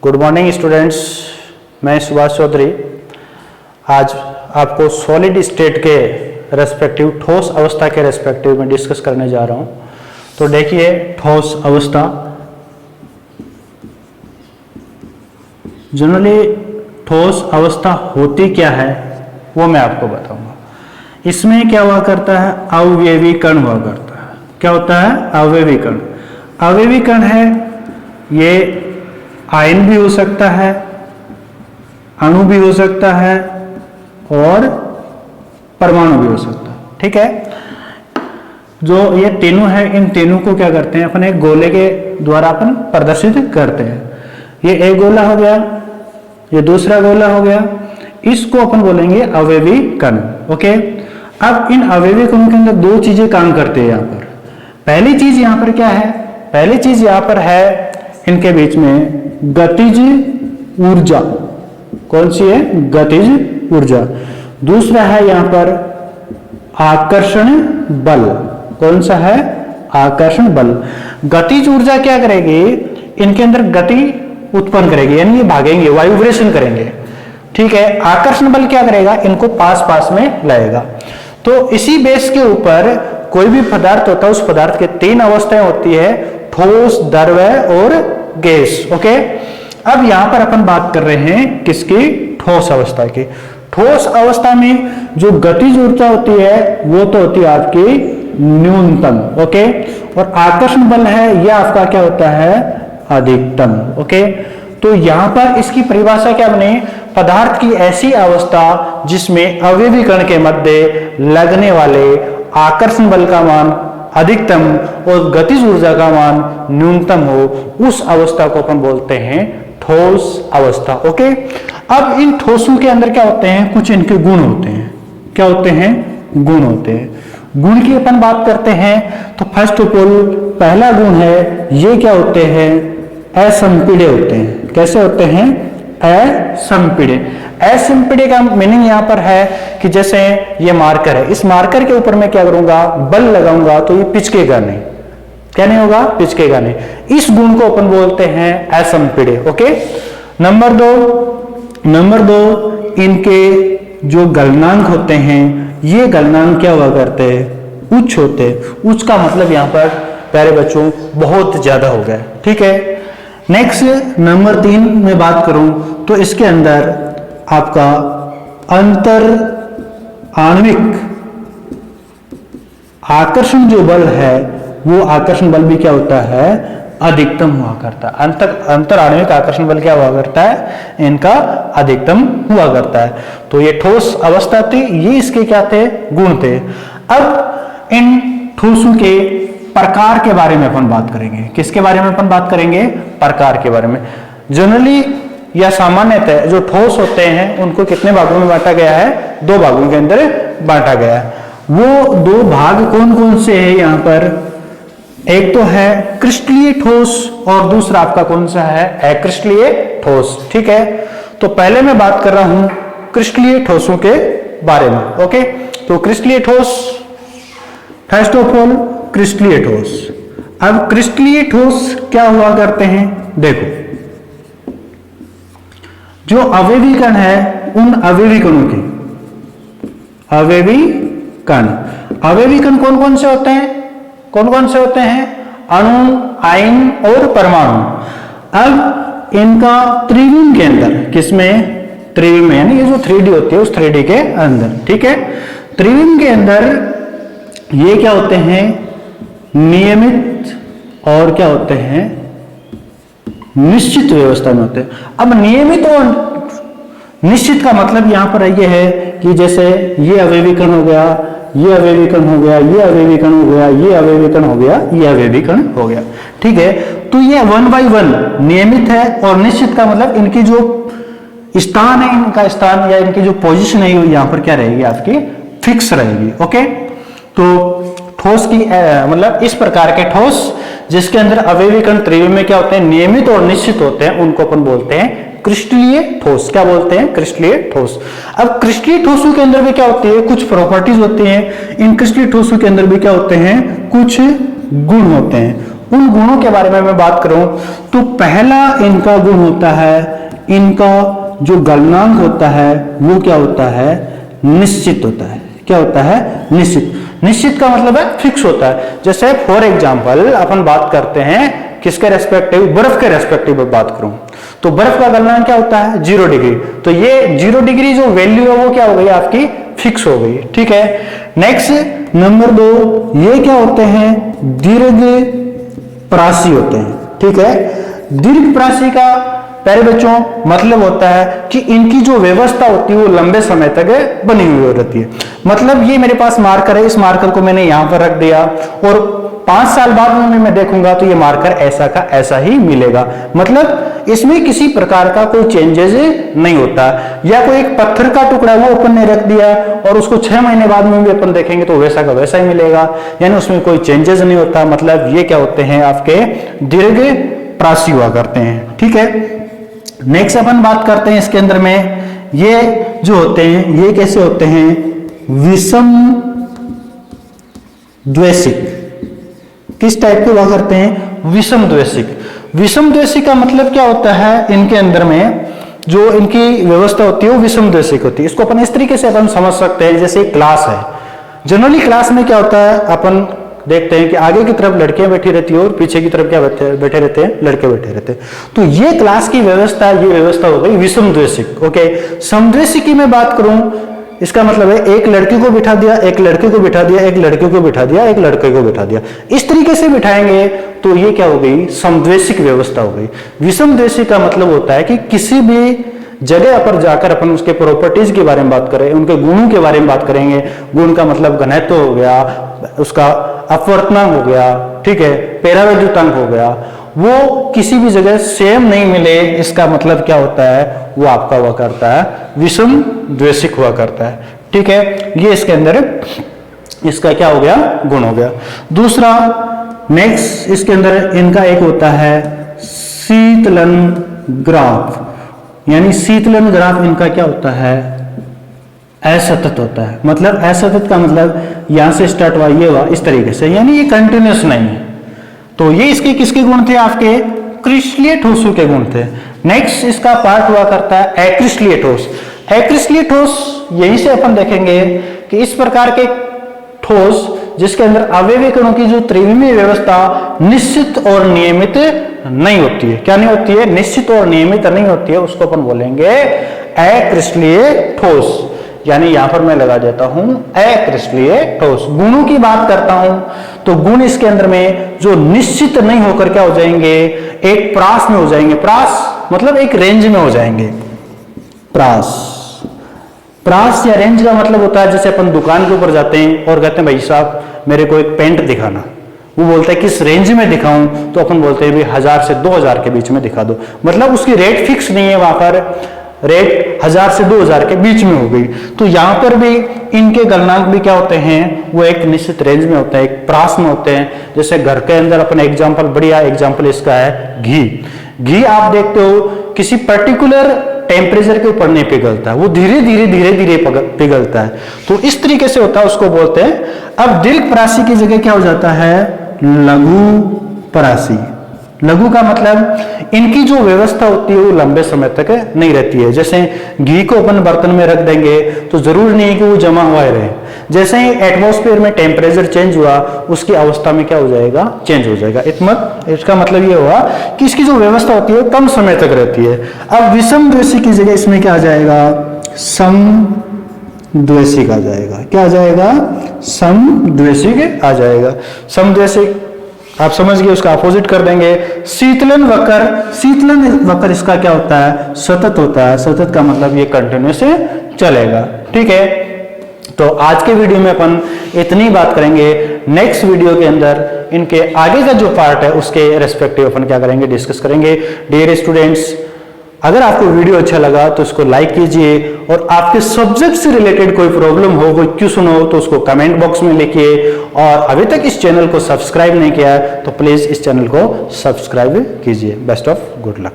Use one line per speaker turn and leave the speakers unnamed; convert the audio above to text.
Good morning students, मैं सुभाष चौधरी आज आपको सॉलिड स्टेट के रेस्पेक्टिव ठोस अवस्था के रेस्पेक्टिव में डिस्कस करने जा रहा हूं। तो देखिए, ठोस अवस्था जनरली ठोस अवस्था होती क्या है वो मैं आपको बताऊंगा। इसमें क्या हुआ करता है, अवयवी कण हुआ करता है। क्या होता है, अवयवी कण। अवयवी कण है ये आयन भी हो सकता है, अणु भी हो सकता है और परमाणु भी हो सकता है। ठीक है, जो ये तीनों है, इन तीनों को क्या करते हैं, अपने गोले के द्वारा अपन प्रदर्शित करते हैं। ये एक गोला हो गया, ये दूसरा गोला हो गया, इसको अपन बोलेंगे अवयवी कण। ओके, अब इन अवयवी कणों के अंदर दो चीजें काम करते हैं यहाँ पर। पहली चीज यहाँ पर क्या है, पहली चीज यहाँ पर है इनके बीच में गतिज ऊर्जा। कौन सी है, गतिज ऊर्जा। दूसरा है यहाँ पर आकर्षण बल। कौन सा है, आकर्षण बल। गतिज ऊर्जा क्या करेगी, इनके अंदर गति उत्पन्न करेगी, यानी ये भागेंगे, वाइब्रेशन करेंगे। ठीक है, आकर्षण बल क्या करेगा, इनको पास पास में लाएगा। तो इसी बेस के ऊपर कोई भी पदार्थ होता है, उस पदार्थ के तीन अवस्थाएं होती है, ठोस, द्रव और गैस। ओके, अब यहां पर अपन बात कर रहे हैं किसकी, ठोस अवस्था की। ठोस अवस्था में जो गतिज ऊर्जा होती है वो तो होती है आपकी न्यूनतम। ओके, और आकर्षण बल है यह आपका क्या होता है, अधिकतम। ओके, तो यहां पर इसकी परिभाषा क्या बने, पदार्थ की ऐसी अवस्था जिसमें अवयवी कण के मध्य लगने वाले आकर्षण बल का मान अधिकतम और गतिज ऊर्जा का मान न्यूनतम हो, उस अवस्था को अपन बोलते हैं ठोस अवस्था। ओके, अब इन ठोसों के अंदर क्या होते हैं, कुछ इनके गुण होते हैं। क्या होते हैं, गुण होते हैं। गुण की अपन बात करते हैं तो फर्स्ट ऑफ ऑल पहला गुण है, ये क्या होते हैं, असंपीड्य होते हैं। कैसे होते हैं, असंपीड्य। असंपीड्य का मीनिंग यहाँ पर है कि जैसे ये मार्कर है, इस मार्कर के ऊपर मैं क्या करूंगा, बल लगाऊंगा तो ये पिचकेगा नहीं। क्या नहीं होगा, पिचकेगा नहीं। इस गुण को अपन बोलते हैं असंपीड्य। ओके, नंबर दो इनके जो गलनांक होते हैं, ये गलनांक क्या हुआ करते हैं, उच्च होते हैं। उच्च का मतलब यहाँ पर प्यारे बच्चों बहुत ज्यादा हो गया। ठीक है, नेक्स्ट नंबर 3 में बात करूं तो इसके अंदर आपका अंतर आणविक आकर्षण जो बल है, वो आकर्षण बल भी क्या होता है, अधिकतम हुआ करता है। अंतर आणविक आकर्षण बल क्या हुआ करता है, इनका अधिकतम हुआ करता है। तो ये ठोस अवस्था थी, ये इसके क्या थे, गुण थे। अब इन ठोसों के प्रकार के बारे में अपन बात करेंगे। किसके बारे में अपन बात करेंगे, प्रकार के बारे में। जनरली या सामान्यतः जो ठोस होते हैं उनको कितने भागों में बांटा गया है, 2 भागों के अंदर बांटा गया है। वो 2 भाग कौन कौन से हैं यहाँ पर, एक तो है क्रिस्टलीय ठोस और दूसरा आपका कौन सा है, अक्रिस्टलीय ठोस। ठीक है, तो पहले मैं बात कर रहा हूं क्रिस्टलीय ठोसों के बारे में। ओके, तो क्रिस्टलीय ठोस, फर्स्ट ऑफ ऑल क्रिस्टलीय ठोस। अब क्रिस्टलीय ठोस क्या हुआ करते हैं, देखो जो अवयवी कण है, उन अवयवी कणों की, अवयवी कण कौन कौन से होते हैं, कौन कौन से होते हैं, अणु, आयन और परमाणु। अब इनका त्रिविम के अंदर, किसमें, त्रिविम में, यानी ये जो 3D होती है उस 3D के अंदर। ठीक है, त्रिविम के अंदर ये क्या होते हैं, नियमित और क्या होते हैं, निश्चित व्यवस्था में होते हैं। अब नियमित और निश्चित का मतलब यहां पर ये है कि जैसे ये अवयवी कण हो गया, ये अवयवी कण हो गया, ये अवयवी कण हो गया, ये अवयवी कण हो गया, ये अवयवी कण हो गया। ठीक है, तो ये 1 by 1 नियमित है, और निश्चित का मतलब इनकी जो स्थान है, इनका स्थान या इनकी जो पोजीशन है यहां पर क्या रहेगी, आपकी फिक्स रहेगी। ओके, तो ठोस की मतलब इस प्रकार के ठोस जिसके अंदर अवयवी कण त्रिविम में क्या होते हैं, नियमित और निश्चित होते हैं, उनको अपन बोलते हैं क्रिस्टलीय ठोस। क्या बोलते हैं, क्रिस्टलीय ठोस। अब क्रिस्टलीय ठोसों के अंदर भी क्या होती है, कुछ प्रॉपर्टीज होती हैं। इन क्रिस्टलीय ठोसों के अंदर भी क्या होते हैं, कुछ गुण होते हैं। उन गुणों के बारे में मैं बात करूं तो पहला इनका गुण होता है, इनका जो गलनांक होता है वो क्या होता है, निश्चित होता है। क्या होता है, निश्चित। निश्चित का मतलब है फिक्स होता है। जैसे फॉर एग्जांपल अपन बात करते हैं किसके रेस्पेक्टिव, बर्फ के रेस्पेक्टिव बात करूं तो बर्फ का गलनांक क्या होता है, 0 डिग्री। तो ये 0 डिग्री जो वैल्यू है वो क्या हो गई आपकी, फिक्स हो गई। ठीक है, नेक्स्ट नंबर 2, ये क्या होते हैं, दीर्घ प्रासी होते हैं। ठीक है, दीर्घ प्रासी का प्यारे बच्चों मतलब होता है कि इनकी जो व्यवस्था होती है वो लंबे समय तक बनी हुई रहती है। मतलब ये मेरे पास मार्कर है, इस मार्कर को मैंने यहां पर रख दिया और 5 साल बाद में मैं देखूंगा तो ये मार्कर ऐसा का ऐसा ही मिलेगा। मतलब इसमें किसी प्रकार का कोई चेंजेस नहीं होता। या कोई एक पत्थर का टुकड़ा वो अपन ने रख दिया और उसको 6 महीने बाद में भी अपन देखेंगे तो वैसा का वैसा ही मिलेगा, यानी उसमें कोई चेंजेस नहीं होता। मतलब ये क्या होते हैं, आपके दीर्घ प्रासी हुआ करते हैं। ठीक है, नेक्स्ट अपन बात करते हैं इसके अंदर में, ये जो होते हैं ये कैसे होते हैं, विषम द्वेषिक। किस टाइप के हुआ करते हैं, विषम द्वेषिक। विषम द्वेषिक का मतलब क्या होता है, इनके अंदर में जो इनकी व्यवस्था होती है वो विषम द्वेषिक होती है। इसको अपन इस तरीके से अपन समझ सकते हैं, जैसे क्लास है, जनरली क्लास में क्या होता है, अपन देखते हैं कि आगे की तरफ लड़कियां बैठी रहती है और पीछे की तरफ क्या बैठे रहते हैं, लड़के बैठे रहते हैं। तो ये क्लास की व्यवस्था, ये व्यवस्था हो गई विषम द्वेषिक। ओके, समद्वेषिक की मैं बात करूं, इसका मतलब है एक लड़की को बिठा दिया, एक लड़के को बिठा दिया, एक लड़के को बिठा दिया, एक लड़के को बिठा दिया, इस तरीके से बिठाएंगे तो ये क्या हो गई, समद्वेषिक व्यवस्था हो गई। विषम द्वेषिक का मतलब होता है कि किसी भी जगह पर जाकर अपन उसके प्रॉपर्टीज के बारे में बात करें, उनके गुणों के बारे में बात करेंगे। गुण का मतलब घनत्व हो गया, उसका अपवर्तनांक हो गया, ठीक है, पेरावैद्युतांक हो गया, वो किसी भी जगह सेम नहीं मिले, इसका मतलब क्या होता है, वो आपका हुआ करता है विषम द्वेषिक हुआ करता है। ठीक है, ये इसके अंदर इसका क्या हो गया, गुण हो गया। दूसरा नेक्स्ट इसके अंदर इनका एक होता है शीतलन ग्राफ, यानी शीतलन ग्राफ इनका क्या होता है, असतत होता है। मतलब असतत का मतलब यहां से स्टार्ट हुआ, ये हुआ, इस तरीके से, यानी ये कंटिन्यूस नहीं है। तो ये इसके किसके गुण थे, आपके क्रिस्टलीय ठोसों के गुण थे। नेक्स्ट इसका पार्ट हुआ करता है अक्रिस्टलीय ठोस। अक्रिस्टलीय ठोस यहीं से अपन देखेंगे कि इस प्रकार के ठोस जिसके अंदर अवयवी कणों की जो त्रिविमीय व्यवस्था निश्चित और नियमित नहीं होती है। क्या नहीं होती है, निश्चित और नियमित नहीं होती है, उसको अपन बोलेंगे अक्रिस्टलीय ठोस। यानी यहां पर मैं लगा देता हूं अक्रिस्टलीय ठोस। गुणों की बात करता हूं तो गुण इसके अंदर में जो निश्चित नहीं होकर क्या हो जाएंगे, एक प्रास में हो जाएंगे। प्रास मतलब एक रेंज में हो जाएंगे। प्रास या रेंज का मतलब होता है जैसे अपन दुकान के ऊपर जाते हैं और कहते हैं भाई साहब मेरे को एक पेंट दिखाना, वो बोलता है किस रेंज में दिखाऊं, तो अपन बोलते हैं भाई 1000 से 2000 के बीच में दिखा दो। मतलब उसकी रेट फिक्स नहीं है, वहां पर रेट 1000 से 2000 के बीच में हो गई। तो यहां पर भी इनके गलनांक भी क्या होते हैं, वो एक निश्चित रेंज में होते हैं, एक प्रास में होते हैं। जैसे घर के अंदर अपन एग्जाम्पल, बढ़िया एग्जाम्पल इसका है घी। घी आप देखते हो किसी पर्टिकुलर टेम्परेचर के ऊपर नहीं पिघलता, वो धीरे धीरे पिघलता है। तो इस तरीके से होता है, उसको बोलते हैं। अब दीर्घ प्रासी की जगह क्या हो जाता है, लघु प्रासी। लघु का मतलब इनकी जो व्यवस्था होती है वो लंबे समय तक नहीं रहती है। जैसे घी को अपन बर्तन में रख देंगे तो जरूर नहीं है कि वो जमा हुआ ही रहे। जैसे ही एटमॉस्फेयर में टेम्परेचर चेंज हुआ, उसकी अवस्था में क्या हो जाएगा, चेंज हो जाएगा। इसका मतलब ये हुआ कि इसकी जो व्यवस्था होती है कम समय तक रहती है। अब विषम द्वेषिक की जगह इसमें क्या आ जाएगा, समद्वेषिक आ जाएगा। क्या आ जाएगा, समद्वेषिक आ जाएगा। समद्वेषिक आप समझ गए, उसका अपोजिट कर देंगे। शीतलन वक्र, शीतलन वक्र इसका क्या होता है, सतत होता है। सतत का मतलब ये कंटिन्यूस चलेगा। ठीक है, तो आज के वीडियो में अपन इतनी बात करेंगे। नेक्स्ट वीडियो के अंदर इनके आगे का जो पार्ट है उसके रेस्पेक्टिव अपन क्या करेंगे, डिस्कस करेंगे। डियर स्टूडेंट्स, अगर आपको वीडियो अच्छा लगा तो इसको लाइक कीजिए और आपके सब्जेक्ट से रिलेटेड कोई प्रॉब्लम हो, कोई क्वेश्चन हो तो उसको कमेंट बॉक्स में लिखिए। और अभी तक इस चैनल को सब्सक्राइब नहीं किया है तो प्लीज इस चैनल को सब्सक्राइब कीजिए। Best of good luck.